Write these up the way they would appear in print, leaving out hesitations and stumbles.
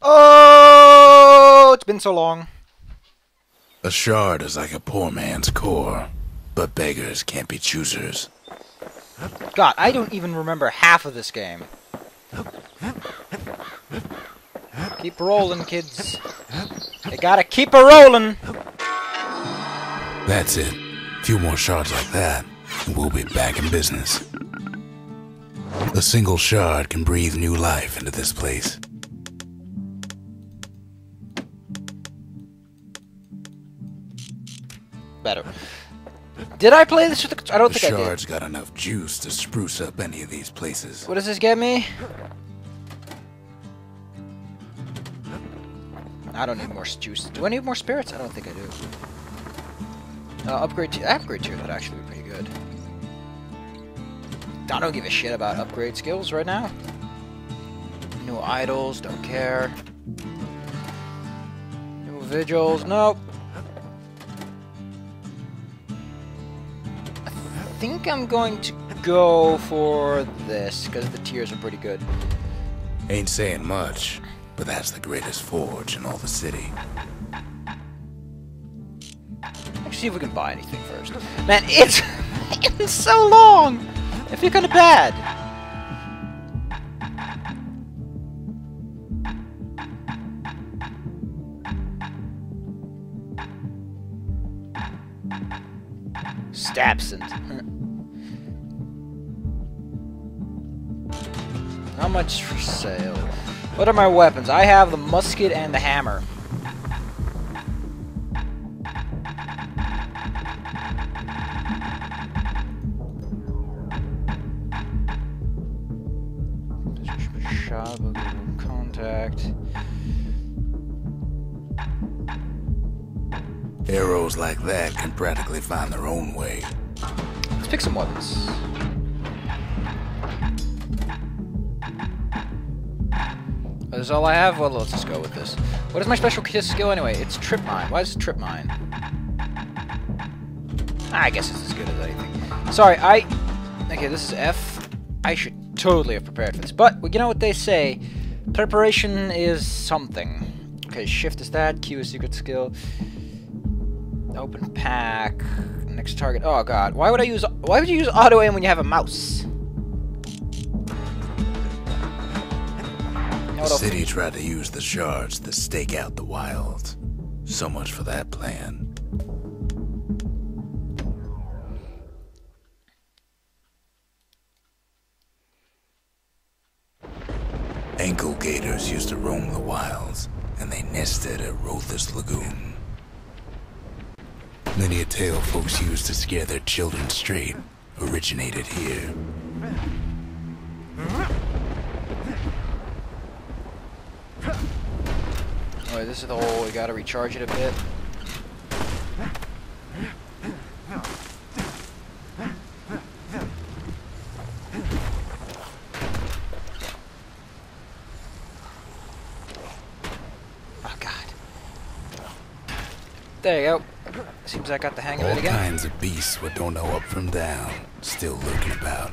Oh, it's been so long. A shard is like a poor man's core, but beggars can't be choosers. God, I don't even remember half of this game. Keep rolling, kids. You gotta keep a rolling. That's it. A few more shards like that, and we'll be back in business. A single shard can breathe new life into this place. Better. Did I play this with the... I don't The think I did. shard's got enough juice to spruce up any of these places. What does this get me? I don't need more juice. Do I need more spirits? I don't think I do. Upgrade tier would actually be pretty good. I don't give a shit about upgrade skills right now. New idols, don't care. New vigils, nope. I think I'm going to go for this, because the tiers are pretty good. Ain't saying much, but that's the greatest forge in all the city. Let's see if we can buy anything first. Man, it's it's so long! I feel kind of bad. Stabsend. How much for sale? What are my weapons? I have the musket and the hammer. Contact. Arrows like that can practically find their own way. Let's pick some weapons. That's all I have? Well, let's just go with this. What is my special skill anyway? It's Trip Mine. Why is it Trip Mine? I guess it's as good as anything. Sorry, okay, this is F. I should totally have prepared for this. But, you know what they say. Preparation is something. Okay, shift is that. Q is secret skill. Open pack. Next target. Oh god. Why would you use auto aim when you have a mouse? The city tried to use the shards to stake out the wilds. So much for that plan. Ankle gators used to roam the wilds, and they nested at Rothus Lagoon. Many a tale folks used to scare their children straight originated here. Alright, this is the hole. We gotta recharge it a bit. Oh god. There you go. Seems I got the hang of it again. All kinds of beasts what don't know up from down, still lurking about.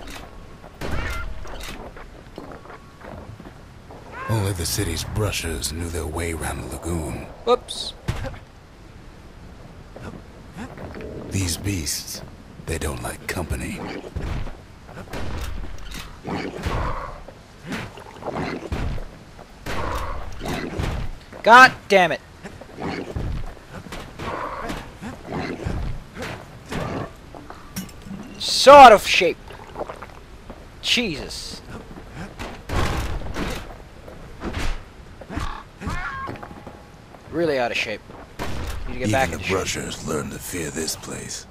Only the city's brushers knew their way around the lagoon. Whoops. These beasts, they don't like company. God damn it. So out of shape. Jesus. Really out of shape. Need to get back Even into the shape. brushers learned to fear this place.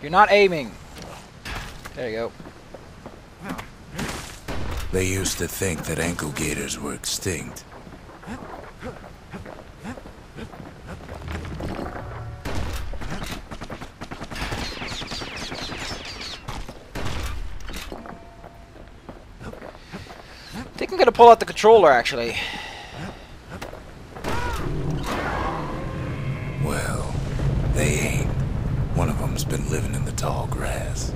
You're not aiming. There you go. They used to think that ankle gators were extinct. I think I'm gonna pull out the controller actually. Well, they ain't. One of them's been living in the tall grass.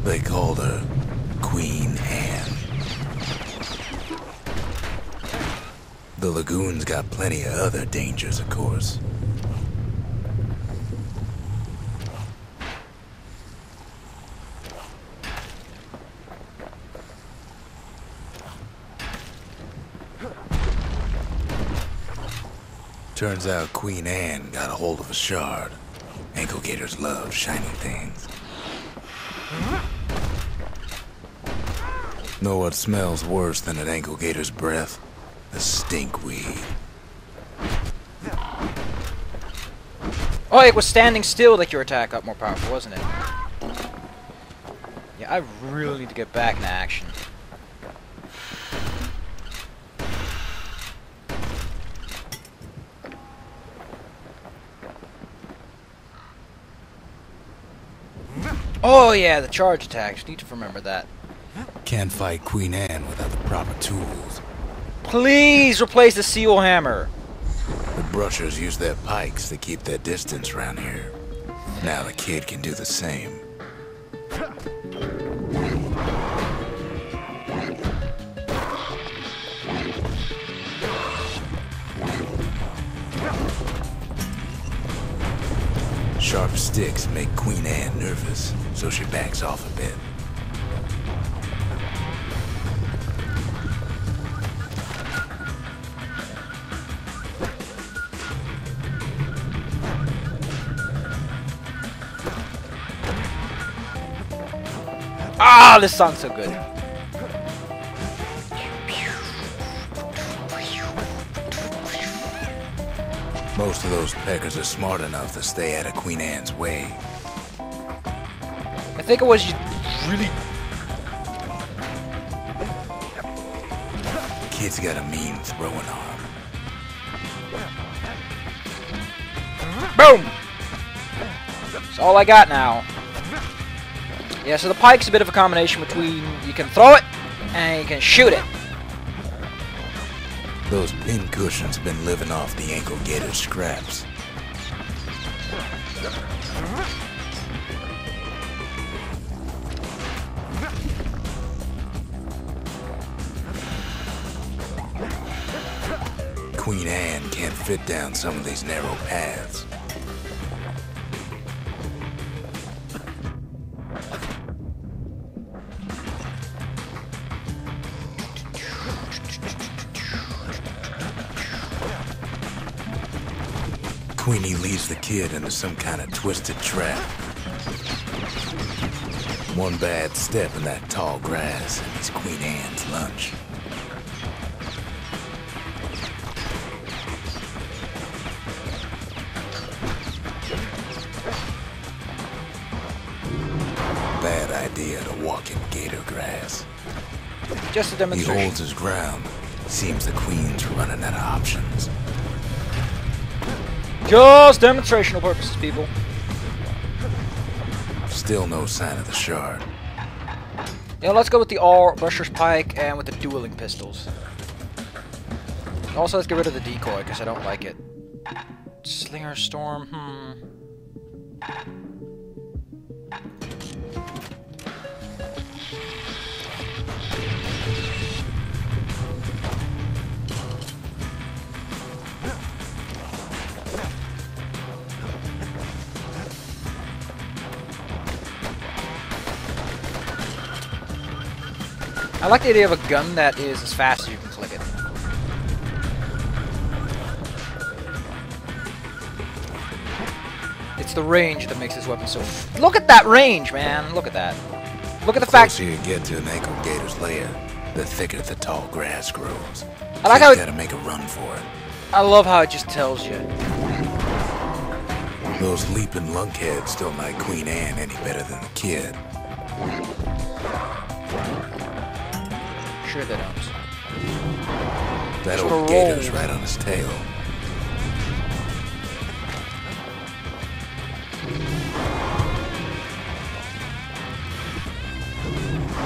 They called her Queen Anne. The lagoon's got plenty of other dangers, of course. Turns out Queen Anne got a hold of a shard. Ankle gators love shiny things. Know what smells worse than an ankle gator's breath? The stinkweed. Oh, it was standing still that your attack got more powerful, wasn't it? Yeah, I really need to get back into action. Oh yeah, the charge attacks. Need to remember that. Can't fight Queen Anne without the proper tools. Please replace the seal hammer. The brushers use their pikes to keep their distance around here. Now the kid can do the same. Sharp sticks make Queen Anne nervous, so she backs off a bit. Ah, this song's so good. Most of those peckers are smart enough to stay out of Queen Anne's way. I think it was really... Kid's got a mean throwing arm. Boom! That's all I got now. Yeah, so the pike's a bit of a combination between you can throw it and you can shoot it. Those pin cushions been living off the ankle gator scraps. Queen Anne can't fit down some of these narrow paths. Queenie leads the kid into some kind of twisted trap. One bad step in that tall grass and it's Queen Anne's lunch. Bad idea to walk in gator grass. Just a He demonstration. holds his ground. Seems the Queen's running out of options. Just demonstrational purposes, people. Still no sign of the shard. Yeah, let's go with the all-brusher's pike and with the dueling pistols. Also, let's get rid of the decoy, because I don't like it. Slinger Storm, I like the idea of a gun that is as fast as you can click it. It's the range that makes this weapon so... Look at that range, man! Look at that. Look at the fact... The closer you get to an ankle gator's lair, the thicker the tall grass grows. I like how Kid's it... gotta make a run for it. I love how it just tells you. Those leaping lunkheads don't like Queen Anne any better than the kid. Sure they don't. That Sort old of gator's roll. right on his tail.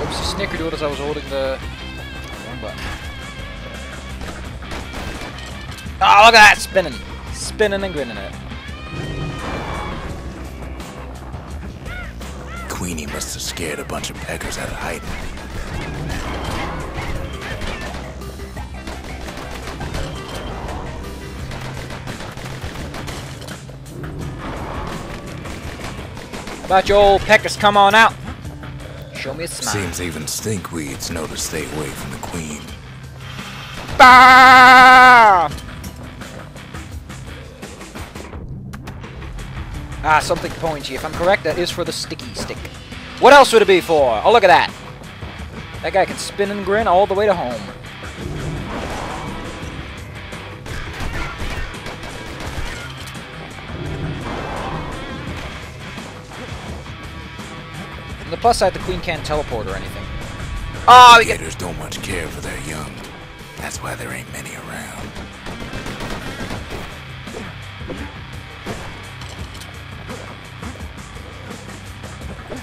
Oops, snickerdoodle as I was holding the wrong button. Oh, look at that! Spinning! Spinning and grinning it. Queenie must have scared a bunch of peckers out of hiding. About your old peckers, come on out. Show me a smile. Seems even stinkweeds know to stay away from the queen. Bah! Ah, something pointy. If I'm correct, that is for the sticky stick. What else would it be for? Oh, look at that. That guy can spin and grin all the way to home. On the plus side, the queen can't teleport or anything. Oh, we get... Gators don't much care for their young. That's why there ain't many around.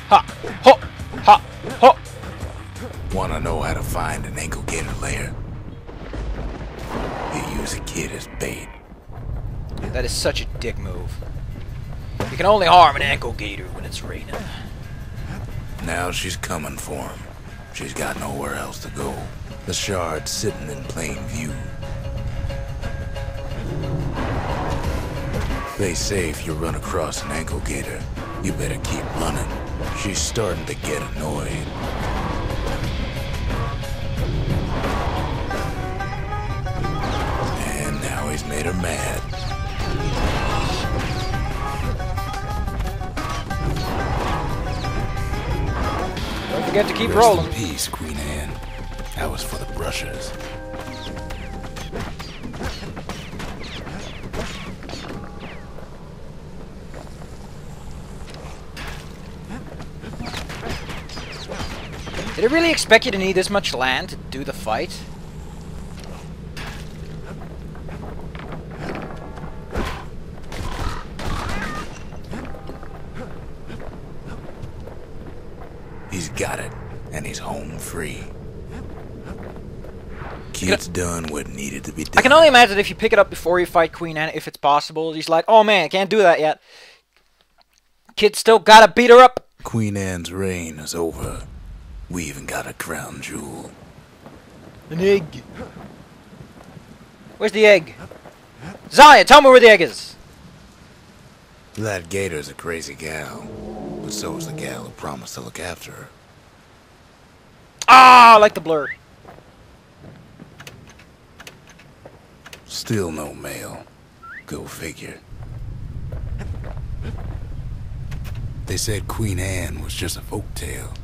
Ha! Ho! Ha! Ho! Wanna know how to find an ankle gator lair? You use a kid as bait. That is such a dick move. You can only harm an ankle gator when it's raining. Now she's coming for him. She's got nowhere else to go. The shard's sitting in plain view. They say if you run across an ankle gator, you better keep running. She's starting to get annoyed. And now he's made her mad. Don't forget to keep Rest rolling. in peace, Queen Anne. That was for the brushers. Did it really expect you to need this much land to do the fight? He's got it, and he's home free. Kid's done what needed to be done. I can only imagine if you pick it up before you fight Queen Anne, if it's possible. He's like, oh man, I can't do that yet. Kid still gotta beat her up. Queen Anne's reign is over. We even got a crown jewel. An egg. Where's the egg? Zaya, tell me where the egg is. That gator's a crazy gal, but so is the gal who promised to look after her. Ah, I like the blur. Still no mail. Go figure. They said Queen Anne was just a folktale.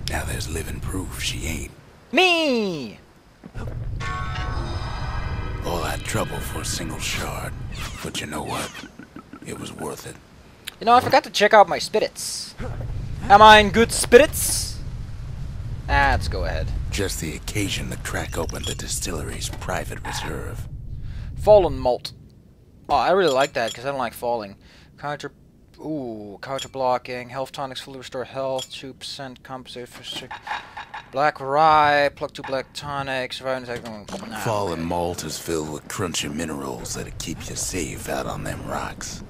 Now there's living proof she ain't. Me! All that trouble for a single shard. But you know what? It was worth it. You know, I forgot to check out my spirits. Am I in good spirits? Ah, let's go ahead. Just the occasion to crack open the distillery's private reserve. Fallen malt. Oh, I really like that because I don't like falling. Counter blocking. Health tonics fully restore health. 2% compensate for sick. Black rye. Plug 2 black tonics. Fallen malt is filled with crunchy minerals that'll keep you safe out on them rocks.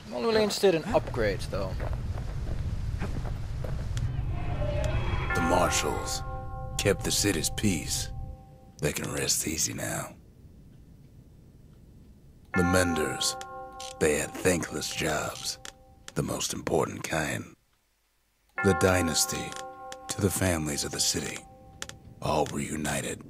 I'm only really interested in upgrades, though. The marshals kept the city's peace. They can rest easy now. The menders, they had thankless jobs, the most important kind. The dynasty, to the families of the city, all reunited.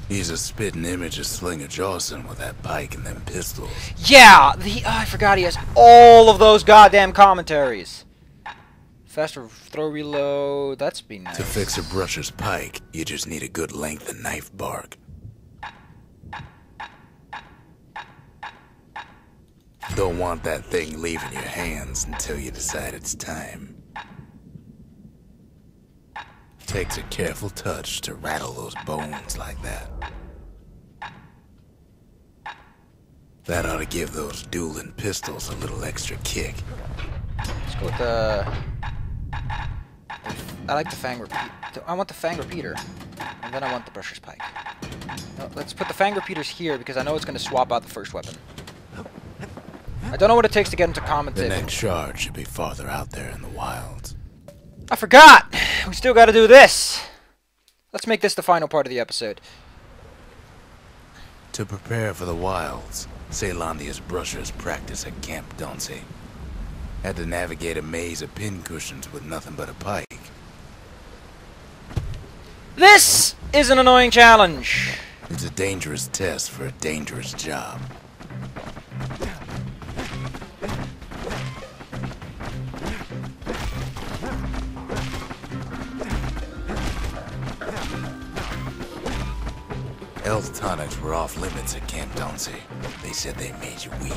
He's a spitting image of Slinger Jawson with that pike and them pistols. Yeah! I forgot he has all of those goddamn commentaries. Faster throw reload, that's be nice. To fix a brusher's pike, you just need a good length of knife bark. Don't want that thing leaving your hands until you decide it's time. Takes a careful touch to rattle those bones like that. That ought to give those dueling pistols a little extra kick. Let's go with the... I like the fang repeat. I want the fang repeater. And then I want the brusher's pike. No, let's put the fang repeaters here because I know it's going to swap out the first weapon. I don't know what it takes to get into The commentating. next shard should be farther out there in the wilds. I forgot! We still gotta do this! Let's make this the final part of the episode. To prepare for the wilds, Caelondia's brushers practice at Camp Dauncey. Had to navigate a maze of pincushions with nothing but a pike. This is an annoying challenge! It's a dangerous test for a dangerous job. Health tonics were off limits at Camp Dauncey. They said they made you weak.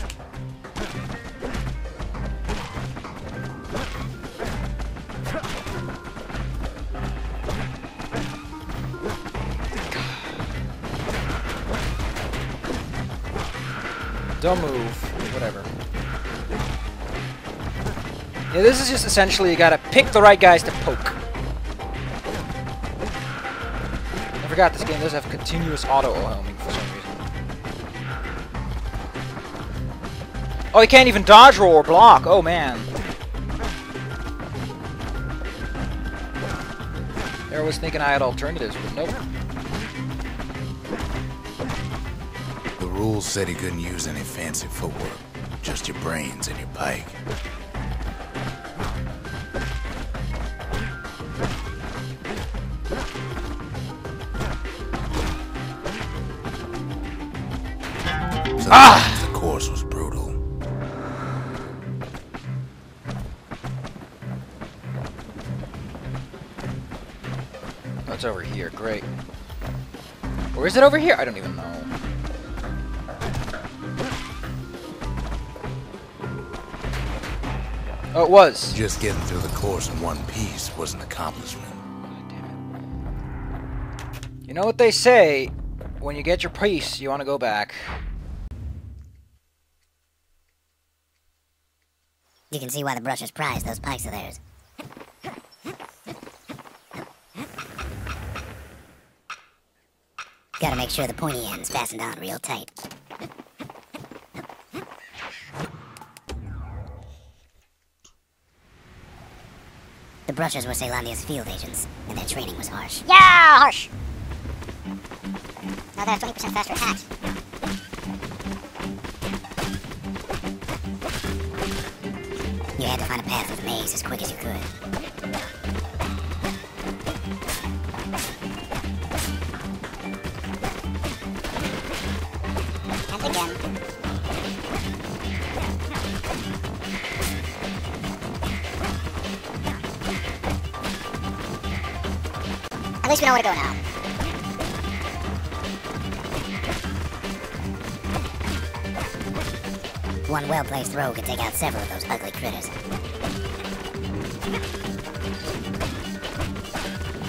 Don't move. Whatever. Yeah, this is just essentially you gotta pick the right guys to poke. I forgot this game does have continuous auto-homing for some reason. Oh, you can't even dodge roll or block. Oh, man. I was thinking I had alternatives, but nope. The rules said he couldn't use any fancy footwork, just your brains and your pike. Sometimes the course was brutal. Oh, it's over here. Great. Or is it over here? I don't even know. Oh, it was. Just getting through the course in one piece was an accomplishment. God damn it. You know what they say? When you get your piece, you want to go back. You can see why the brushers prize those pikes of theirs. Gotta make sure the pointy end's fastened on real tight. The brushers were Caelondia's field agents, and their training was harsh. Yeah, harsh. Now they have 20% faster attacks. You had to find a path through the maze as quick as you could. And again. At least we know where to go now. One well-placed throw could take out several of those ugly critters.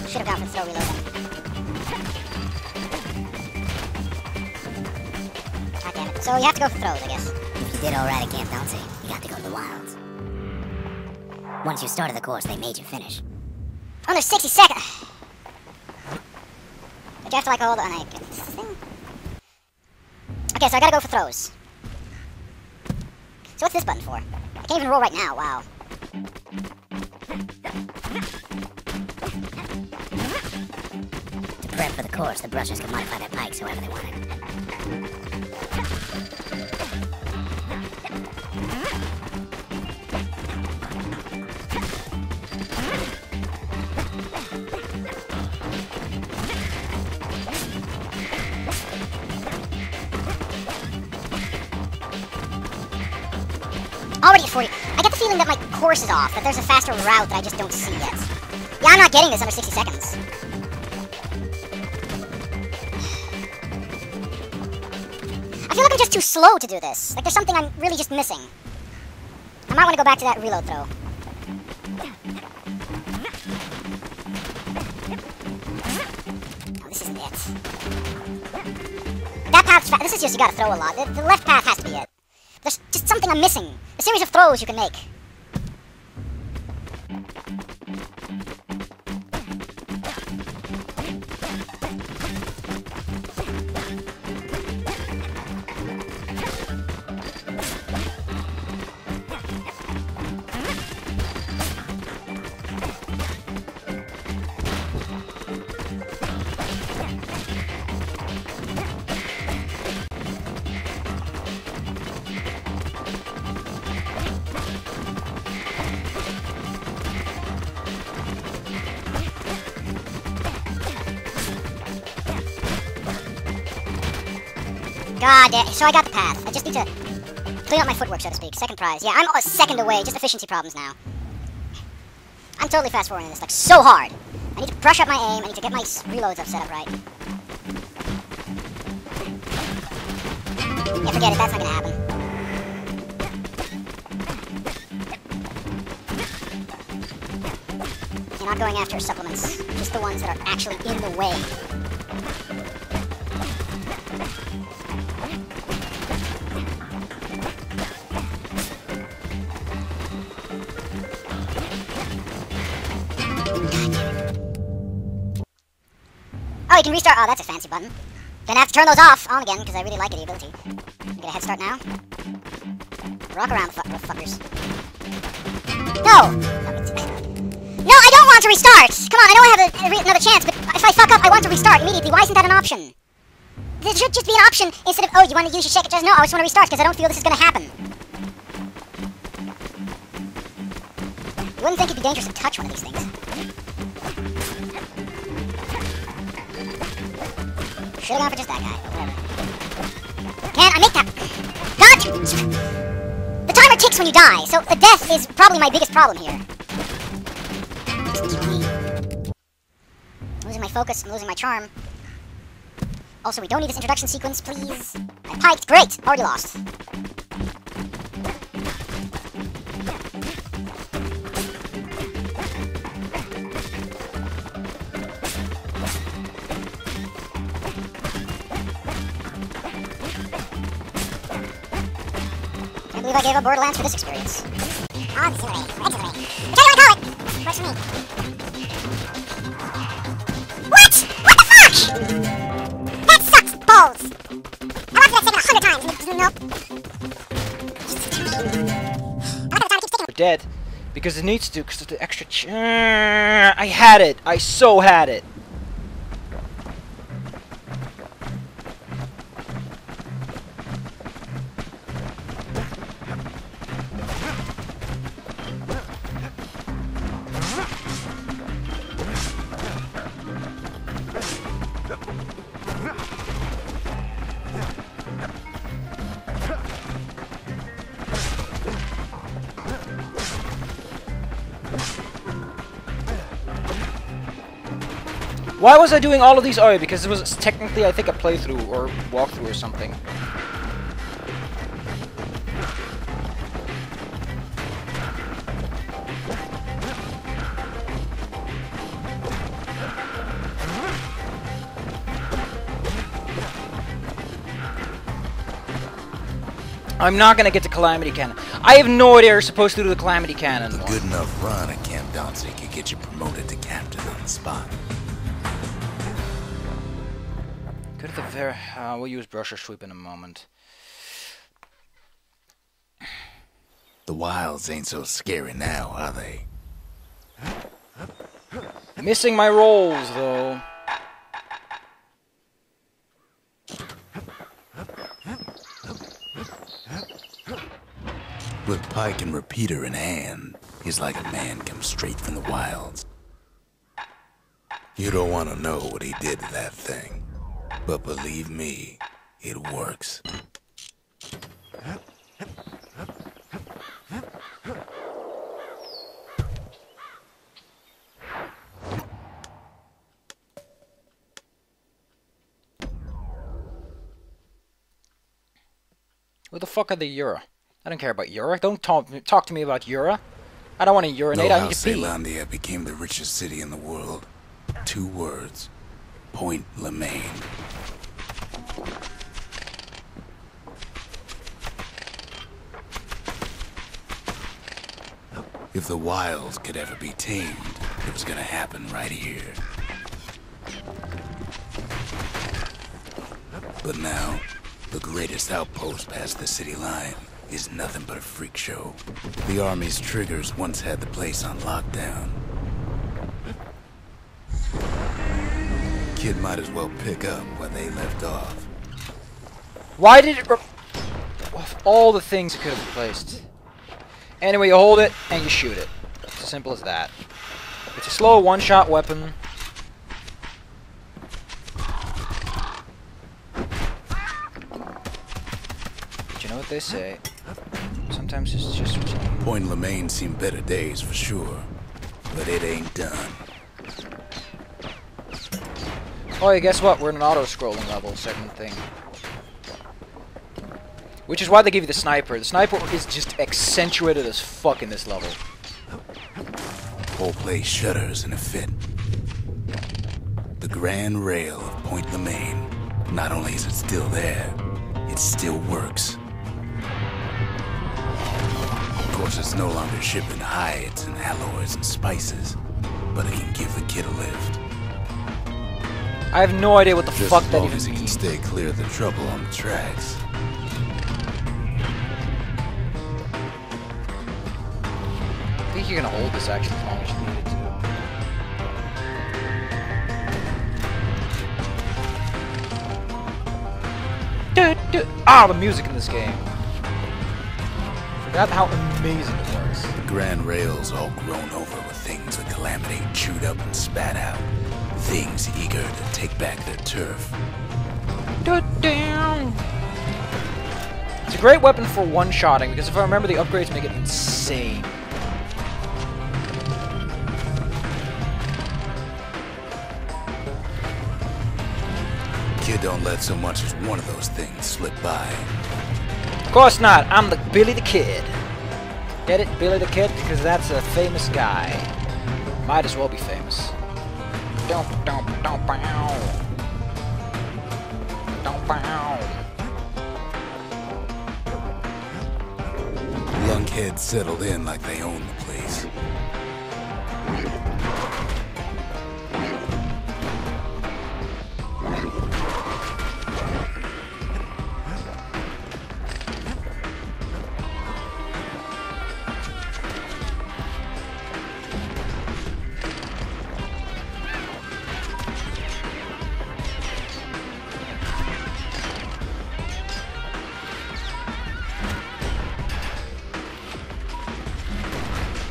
Should have gone for the throw reload then. God damn it. So you have to go for throws, I guess. If you did all right at Camp Dauncey, you got to go to the wilds. Once you started the course, they made you finish. Under 60 seconds. But you have to like hold on a thing. Okay, so I gotta go for throws. So what's this button for? I can't even roll right now, wow. To prep for the course, the brushers could modify their pikes however they wanted. Already at 40. I get the feeling that my course is off, that there's a faster route that I just don't see yet. Yeah, I'm not getting this under 60 seconds. I feel like I'm just too slow to do this. Like there's something I'm really just missing. I might want to go back to that reload throw. Oh, this isn't it. That path's this is just, you gotta throw a lot. The left path has to be it. There's just something I'm missing. A series of throws you can make. God damn. So I got the path. I just need to clean up my footwork, so to speak. Second prize. Yeah, I'm a second away. Just efficiency problems now. I'm totally fast forwarding this, like, so hard. I need to brush up my aim. I need to get my reloads up set up right. Yeah, forget it. That's not gonna happen. You're not going after supplements. Just the ones that are actually in the way. Oh, you can restart. Oh, that's a fancy button. Gonna have to turn those off on again because I really like the ability. Get a head start now. Rock around, fuckers. No! No, I don't want to restart! Come on, I know I have another chance, but if I fuck up, I want to restart immediately. Why isn't that an option? There should just be an option instead of, oh, you want to use your shake it just? No, I just want to restart because I don't feel this is gonna happen. You wouldn't think it'd be dangerous to touch one of these things. Should've gone for just that guy, but whatever. Can I make that? God! The timer ticks when you die, so the death is probably my biggest problem here. I'm losing my focus, I'm losing my charm. Also, we don't need this introduction sequence, please. I piked, great! Already lost. I believe I gave up Borderlands for this experience. Auxiliary. Auxiliary. Whichever you want to call it. Works for me. What? What the fuck? That sucks balls. I went through that segment 100 times and nope. I like how the timer keeps ticking. We're dead. Because it needs to, because of the extra I had it. I so had it. Why was I doing all of these? Oh, because it was technically, I think, a playthrough or walkthrough or something. I'm not gonna get the Calamity Cannon. I have no idea you're supposed to do the Calamity Cannon. A good enough run at Camp Donsey could get you promoted to captain on the spot. Go to the very... we'll use Brush or Sweep in a moment. The wilds ain't so scary now, are they? Missing my rolls, though. With pike and repeater in hand, he's like a man come straight from the wilds. You don't want to know what he did to that thing, but believe me, it works. Who the fuck are the Yura? I don't care about Yura. Don't talk to me about Yura. I don't want to urinate. Know I how need to pee. Caelondia became the richest city in the world? 2 words. Point Lemaine. If the wilds could ever be tamed, it was gonna happen right here. But now, the greatest outpost past the city line is nothing but a freak show. The army's triggers once had the place on lockdown. Kid might as well pick up where they left off. Why did it... Of all the things it could have replaced. Anyway, you hold it, and you shoot it. It's as simple as that. It's a slow one-shot weapon. they say. Sometimes it's just what you need. Point Lemaine seen better days for sure, but it ain't done. Oh, yeah, guess what? We're in an auto-scrolling level, second thing. Which is why they give you the sniper. The sniper is just accentuated as fuck in this level. Whole place shudders in a fit. The grand rail of Point Lemaine. Not only is it still there, it still works. Of course, it's no longer shipping hides and alloys and spices, but it can give the kid a lift. I have no idea what the Just fuck as that long even as he can means. stay clear of the trouble on the tracks. I think you're gonna hold this actually as long as you need it to. Ah, the music in this game. Forgot how amazing it was. The grand rail's all grown over with things the Calamity chewed up and spat out. Things eager to take back their turf. It's a great weapon for one-shotting, because if I remember, the upgrades make it insane. Kid don't let so much as one of those things slip by. Of course not. I'm the Billy the Kid. Get it? Billy the Kid? Because that's a famous guy. Might as well be famous. Don't bow. Don't bow. Lunkheads settled in like they own the place.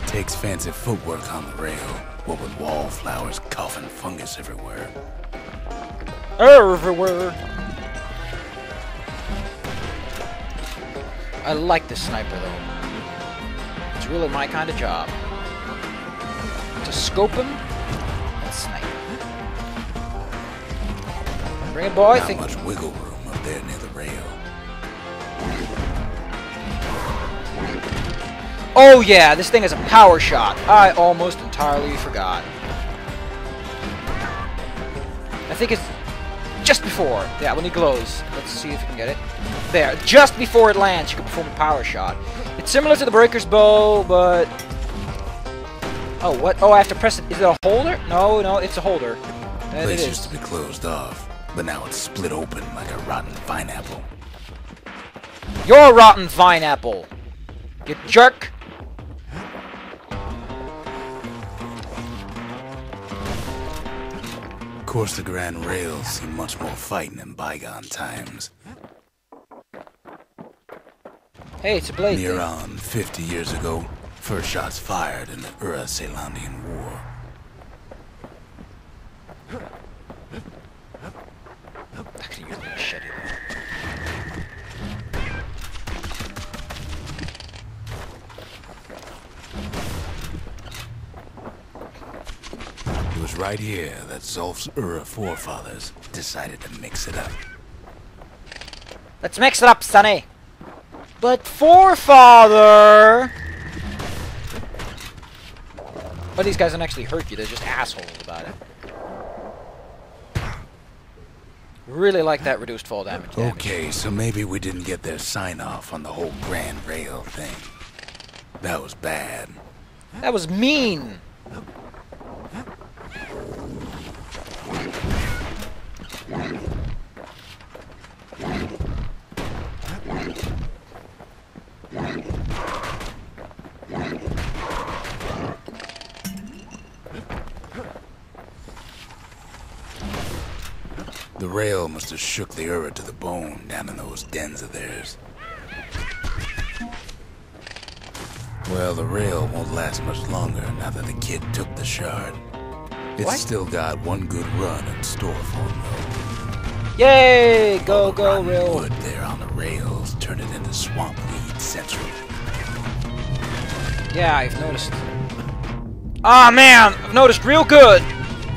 Takes fancy footwork on the rail, what with wallflowers coughing fungus everywhere. Everywhere. I like this sniper though. It's really my kind of job. To scope him and snipe. Bring it, boy. Not much wiggle room up there near the rail. Oh yeah, this thing is a power shot. I almost entirely forgot. I think it's just before. Yeah, when he glows. Let's see if we can get it. There, just before it lands, you can perform a power shot. It's similar to the Breaker's Bow, but... Oh, what? Oh, I have to press it. Is it a holder? No, it's a holder. The And it place is. used to be closed off, but now it's split open like a rotten pineapple. You're a rotten vine apple. You jerk. Of course, the Grand Rails seen much more fighting in bygone times. Hey, it's a blade Near thing. on 50 years ago, first shots fired in the Ura-Celandian War. I can use the machete though. It was right here that Zulf's Ura forefathers decided to mix it up. Let's mix it up, Sonny. But forefather. But these guys don't actually hurt you. They're just assholes about it. Really like that reduced fall damage. Okay, so maybe we didn't get their sign-off on the whole Grand Rail thing. That was bad. That was mean. The rail must have shook the Ura to the bone down in those dens of theirs. Well, the rail won't last much longer now that the kid took the shard. It's What? still got one good run in store for him, though. Yay! Go, go, Rotten real. wood there on the rails turned it into Swamp Weed Central. Yeah, I've noticed. Ah, man! I've noticed real good!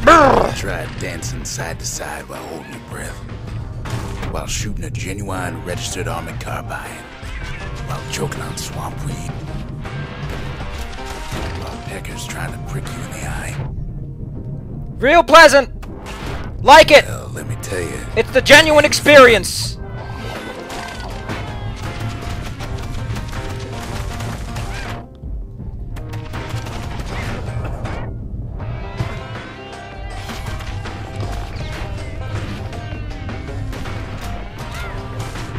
Brrr. Tried dancing side to side while holding your breath. While shooting a genuine registered armored carbine. While choking on swamp weed. While Pecker's trying to prick you in the eye. Real pleasant! Like it! Well, let me tell you. It's the genuine experience!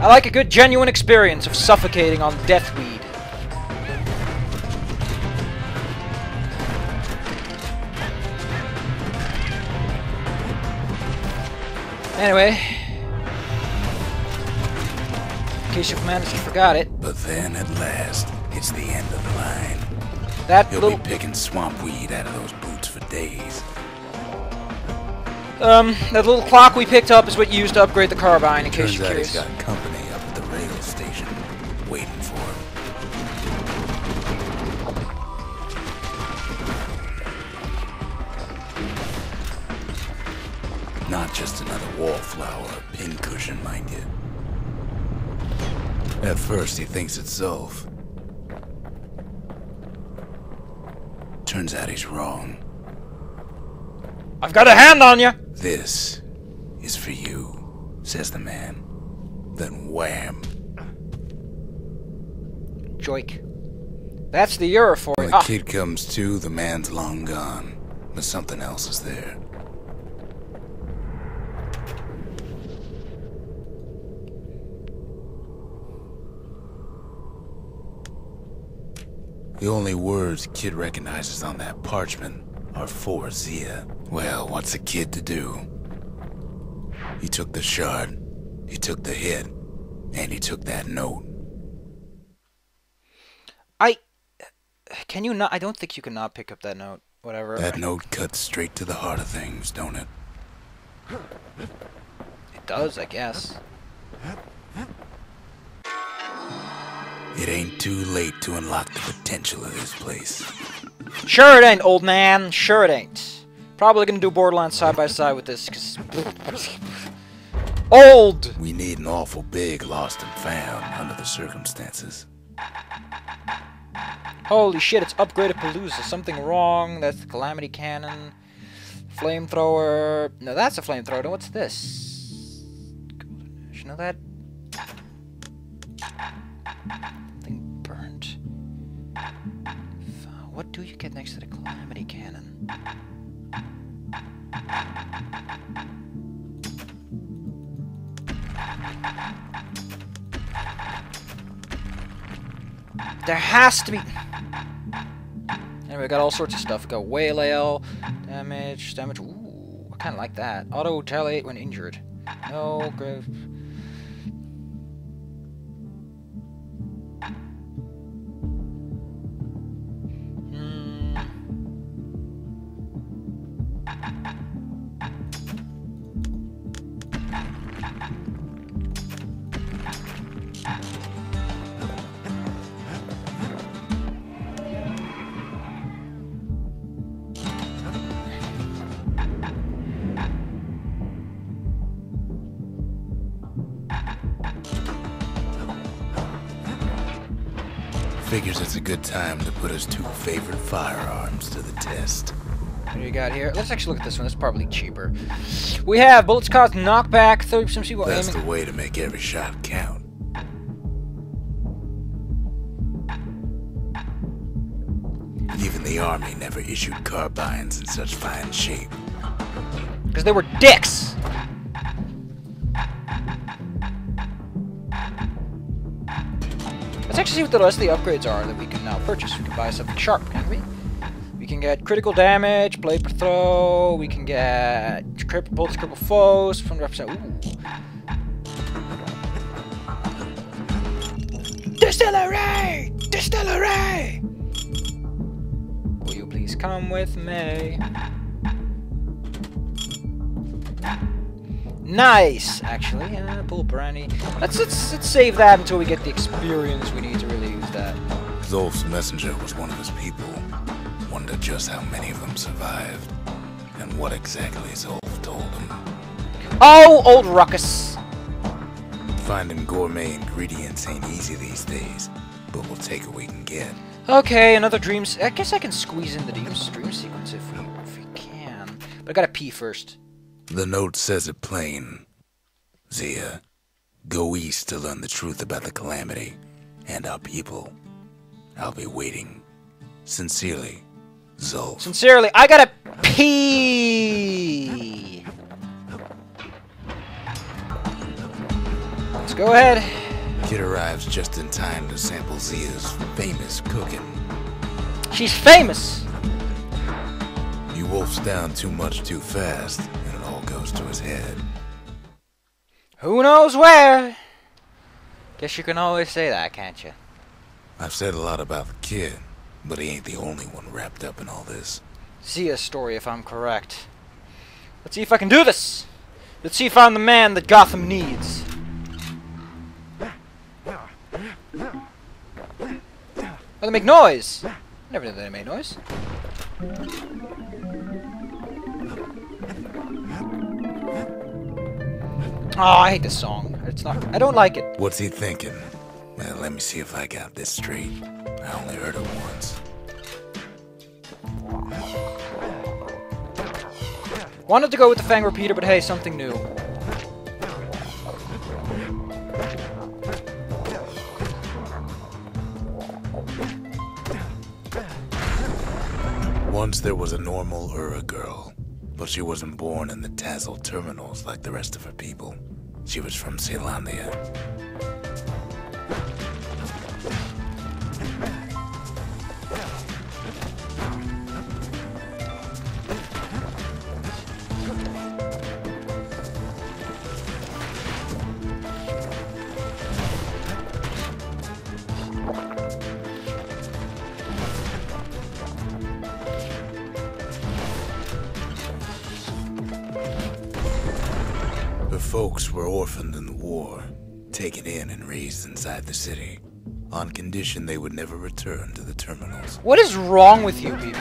I like a good genuine experience of suffocating on deathweed. Anyway, in case you've managed to forgot it, But then at last, it's the end of the line. that You'll little be picking swamp weed out of those boots for days. that little clock we picked up is what you used to upgrade the carbine. In case Turns you're out he's curious. got company up at the rail station, waiting for him. Not just another wallflower or pincushion, mind you. At first, he thinks it's Zulf. Turns out he's wrong. I've got a hand on you. This is for you, says the man. Then wham. Joik. That's the Euro for When you. the Ah, kid comes to, the man's long gone. But something else is there. The only words Kid recognizes on that parchment are for Zia. Well, what's a kid to do? He took the shard, he took the hit, and he took that note. Can you not? I don't think you can not pick up that note. Whatever. That note cuts straight to the heart of things, don't it? It does, I guess. It ain't too late to unlock the potential of this place. Sure it ain't, old man. Sure it ain't. Probably gonna do Borderlands side by side with this, cause old. We need an awful big lost and found under the circumstances. Holy shit! It's upgraded Palooza. Something wrong. That's the Calamity Cannon, flamethrower. No, that's a flamethrower. Then what's this? You know that? Something burnt. What do you get next to the Calamity Cannon? There has to be. Anyway, we got all sorts of stuff. We got Waylail, damage. Ooh, I kind of like that. Auto retaliate when injured. No, grave. Figures it's a good time to put his two favorite firearms to the test. What do you got here? Let's actually look at this one. It's probably cheaper. We have bullets cause knockback, 30% people That's aiming. the way to make every shot count. Even the army never issued carbines in such fine shape. Because they were dicks! Let's actually see what the rest of the upgrades are that we can now purchase. We can buy something sharp, can't we? We can get critical damage, blade per throw, we can get bullets cripple foes, 100%. Ooh. Distillery! Distillery! Will you please come with me? Nice, actually. Pull brandy. Let's save that until we get the experience we need to really use that. Zolf's messenger was one of his people. Wonder just how many of them survived, and what exactly Zolf told him. Oh, old ruckus. Finding gourmet ingredients ain't easy these days, but we'll take what we can get. Okay, another dreams. I guess I can squeeze in the dream sequence if we can. But I gotta pee first. The note says it plain. Zia, go east to learn the truth about the Calamity and our people. I'll be waiting. Sincerely, Zolf. Sincerely, I gotta pee! Let's go ahead. Kid arrives just in time to sample Zia's famous cooking. She's famous! He wolfs down too much too fast, and it all goes to his head. Who knows where? Guess you can always say that, can't you? I've said a lot about the kid, but he ain't the only one wrapped up in all this. Zia's story, if I'm correct. Let's see if I can do this! Let's see if I'm the man that Gotham needs. Oh, they make noise! Never knew they made noise. Oh, I hate this song. It's not. I don't like it. What's he thinking? Well, let me see if I got this straight. I only heard it once. Wanted to go with the Fang Repeater, but hey, something new. Once there was a normal Ura girl, but she wasn't born in the Tazzle terminals like the rest of her people. She was from Caelondia. Her folks were orphaned in the war, taken in and raised inside the city, on condition they would never return to the terminals. What is wrong with you people?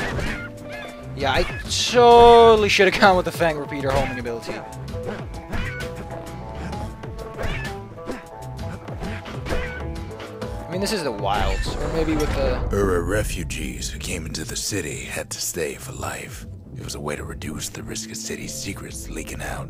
Yeah, I totally should have gone with the Fang Repeater homing ability. I mean, this is the wilds, or maybe with the... Ura refugees who came into the city had to stay for life. It was a way to reduce the risk of city secrets leaking out.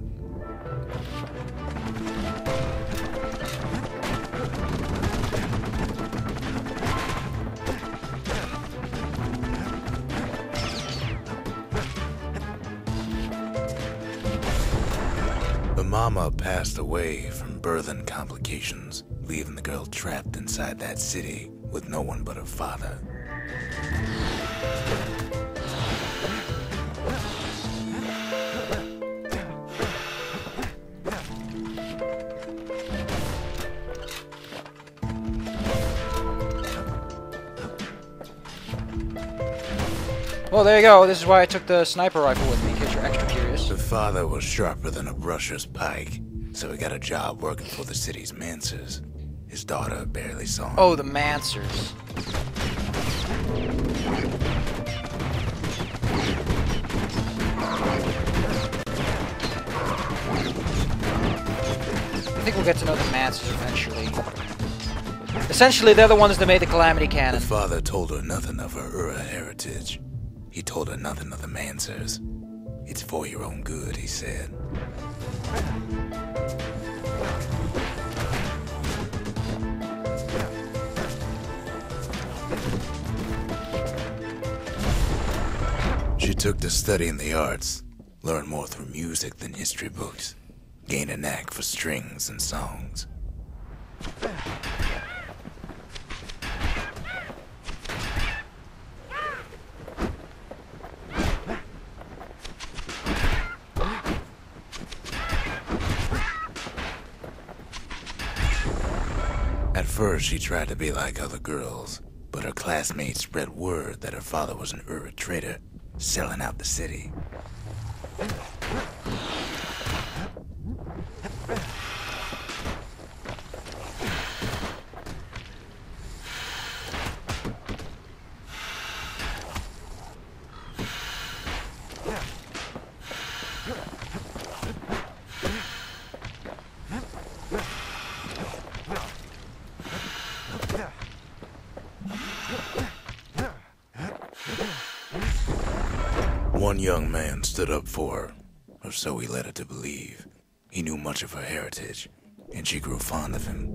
Her mama passed away from birthing complications, leaving the girl trapped inside that city with no one but her father. Well, there you go. This is why I took the sniper rifle with me, in case you're extra curious. Her father was sharper than a brusher's pike, so he got a job working for the city's Mancers. His daughter barely saw him. Oh, the Mancers. I think we'll get to know the Mancers eventually. Essentially, they're the ones that made the Calamity Her Cannon. father told her nothing of her Ura heritage. He told her nothing of the Mancers. It's for your own good, he said. She took to studying the arts, learned more through music than history books, gained a knack for strings and songs. At first, she tried to be like other girls, but her classmates spread word that her father was an Ura trader, selling out the city. One young man stood up for her, or so he led her to believe. He knew much of her heritage, and she grew fond of him.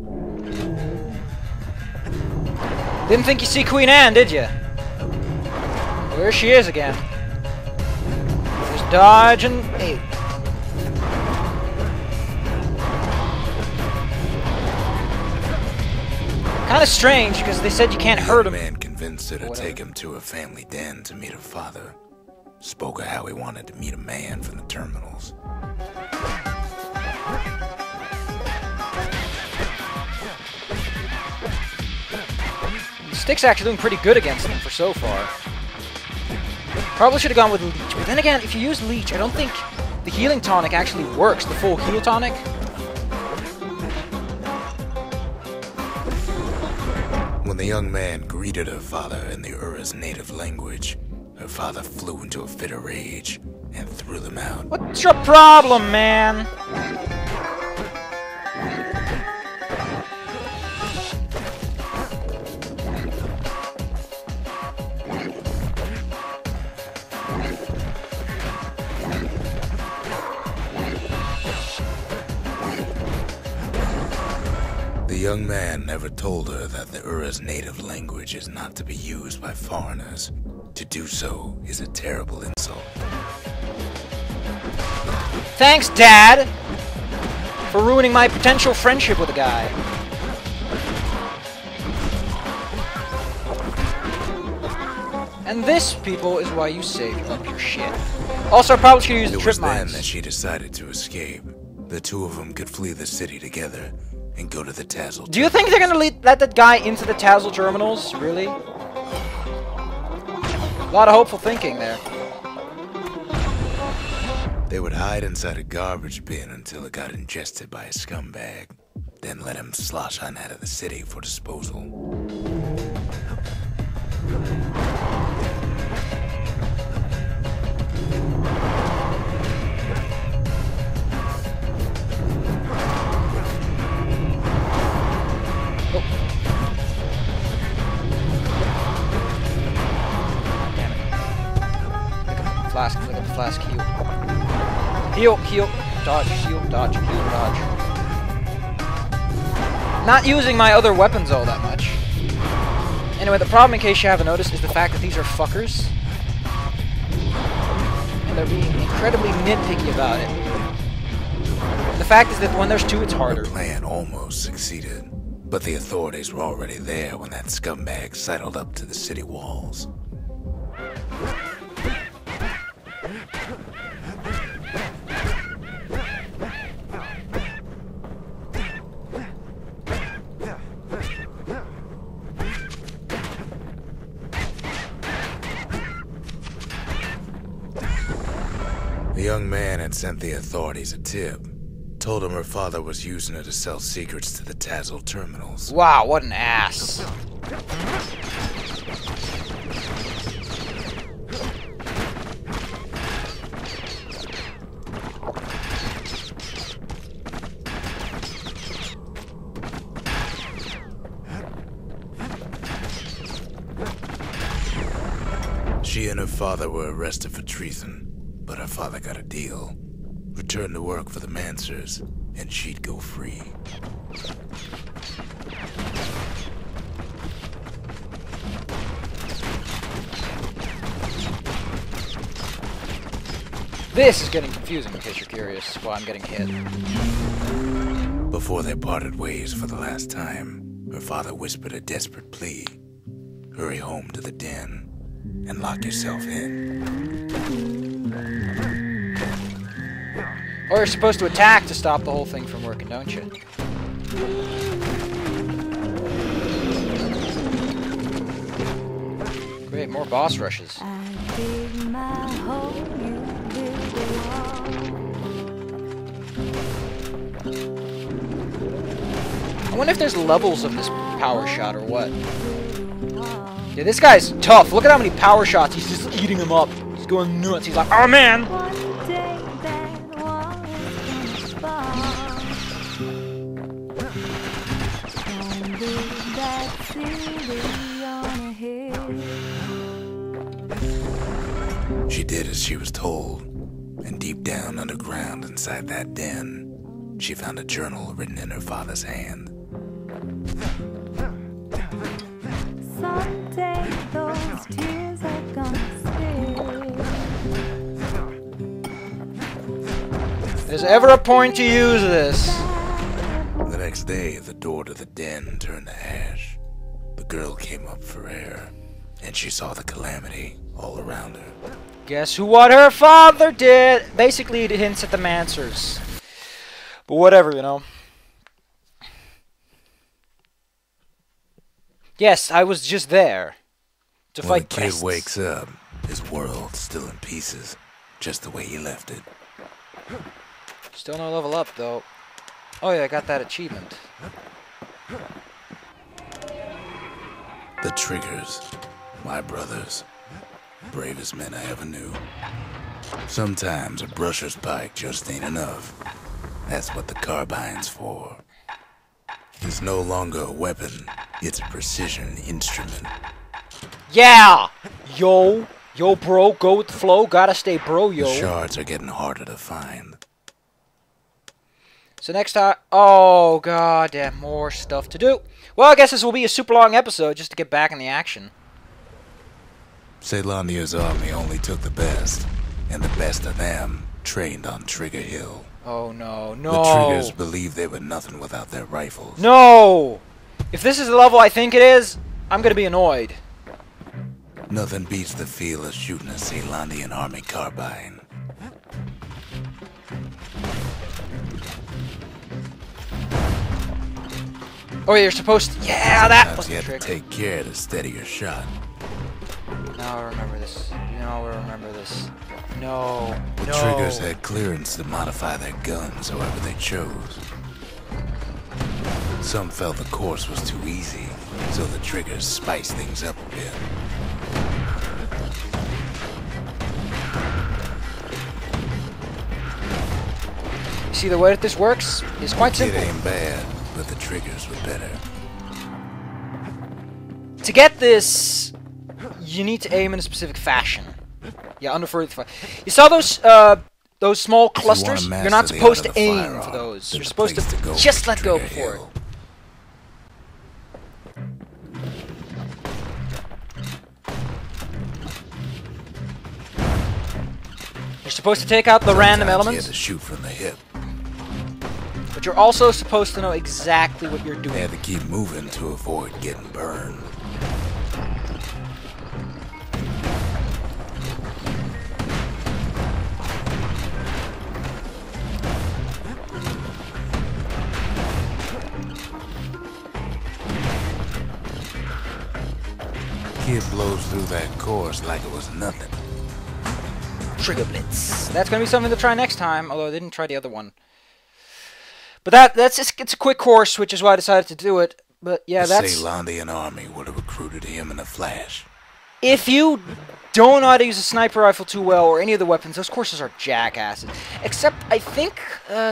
Didn't think you see Queen Anne, did you? There she is again. Just dodging. Hey. Kind of strange, because they said you can't hurt him. The man convinced her to take him to her family den to meet her father. Spoke of how he wanted to meet a man from the terminals. Stick's actually doing pretty good against them for so far. Probably should have gone with Leech, but then again, if you use Leech, I don't think the healing tonic actually works, the full heal tonic. When the young man greeted her father in the Ura's native language, her father flew into a fit of rage and threw them out. What's your problem, man? The young man never told her that the Ura's native language is not to be used by foreigners. To do so is a terrible insult. Thanks, Dad, for ruining my potential friendship with a guy. And this, people, is why you save up your shit. Also, I probably should use the trip It was then mines. that she decided to escape. The two of them could flee the city together and go to the Tazzle. Do you think they're gonna let that guy into the Tazzle terminals? Really? A lot of hopeful thinking there. They would hide inside a garbage bin until it got ingested by a scumbag, then let him slosh on out of the city for disposal. Flask, flick up the flask, heal. Heal, heal, dodge, heal, dodge, heal, dodge. Not using my other weapons all that much. Anyway, the problem, in case you haven't noticed, is the fact that these are fuckers. And they're being incredibly nitpicky about it. The fact is that when there's two, it's harder. The plan almost succeeded, but the authorities were already there when that scumbag sidled up to the city walls. The young man had sent the authorities a tip. Told him her father was using her to sell secrets to the Tazzle terminals. Wow, what an ass. She and her father were arrested for treason, but her father got a deal. Return to work for the Mansers, and she'd go free. This is getting confusing, in case you're curious why I'm getting hit. Before they parted ways for the last time, her father whispered a desperate plea. Hurry home to the den, and lock yourself in. Or you're supposed to attack to stop the whole thing from working, don't you? Great, more boss rushes. I wonder if there's levels of this power shot or what. Yeah, this guy's tough. Look at how many power shots he's just eating them up. He's going nuts. He's like, oh man! She did as she was told, and deep down underground inside that den, she found a journal written in her father's hand. Someday those tears are gonna stay. If there's ever a point to use this. The next day, the door to the den turned to ash. The girl came up for air, and she saw the calamity all around her. Guess who what her father did? Basically, it hints at the Mancers. But whatever, you know. Yes, I was just there to When the fight kid pests. wakes up, his world's still in pieces, just the way he left it. Still no level up, though. Oh yeah, I got that achievement. The Triggers, my brothers, bravest men I ever knew. Sometimes a brusher's pike just ain't enough. That's what the carbine's for. It's no longer a weapon, it's a precision instrument. Yeah! Yo! Yo, bro, go with the flow. Gotta stay bro, yo. The shards are getting harder to find. So next time... Oh, god damn, more stuff to do. Well, I guess this will be a super long episode just to get back in the action. Caelondia's army only took the best, and the best of them trained on Trigger Hill. Oh, no, no. The Triggers believed they were nothing without their rifles. No! If this is the level I think it is, I'm gonna be annoyed. Nothing beats the feel of shooting a Caelondian army carbine. Oh, you're supposed to... Yeah, that was Sometimes you the had trick. to take care to steady your shot. Now I remember this. Now I remember this. No. The no. Triggers had clearance to modify their guns however they chose. Some felt the course was too easy, so the Triggers spiced things up a bit. See, the way that this works is quite It simple. ain't bad, but the Triggers were better. To get this, you need to aim in a specific fashion. Yeah, under 45. You saw those small clusters? If you wanna You're not master the supposed art to of the aim firearm, for those. there's You're a supposed place to go just with let go Trigger for it. Hill. You're supposed to take out the random Sometimes you elements, had to shoot from the hip. but you're also supposed to know exactly what you're They doing. had to keep moving to avoid getting burned. Kid blows through that course like it was nothing. Trigger Blitz. That's going to be something to try next time, although I didn't try the other one. But that's just, it's a quick course, which is why I decided to do it. But yeah, The that's... Caelondian army would have recruited him in a flash. If you don't know how to use a sniper rifle too well, or any of the weapons, those courses are jackasses. Except, I think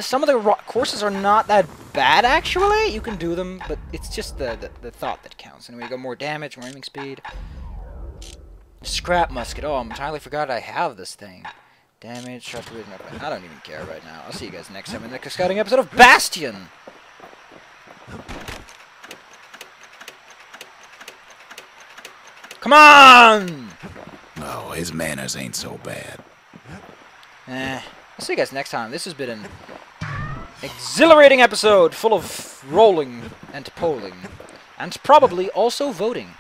some of the courses are not that bad, actually. You can do them, but it's just the thought that counts. Anyway, you got more damage, more aiming speed. Scrap musket. Oh, I entirely forgot I have this thing. Damage, shot to I don't even care right now. I'll see you guys next time in the next scouting episode of Bastion! Come on! No, his manners ain't so bad. I'll see you guys next time. This has been an exhilarating episode full of rolling and polling. And probably also voting.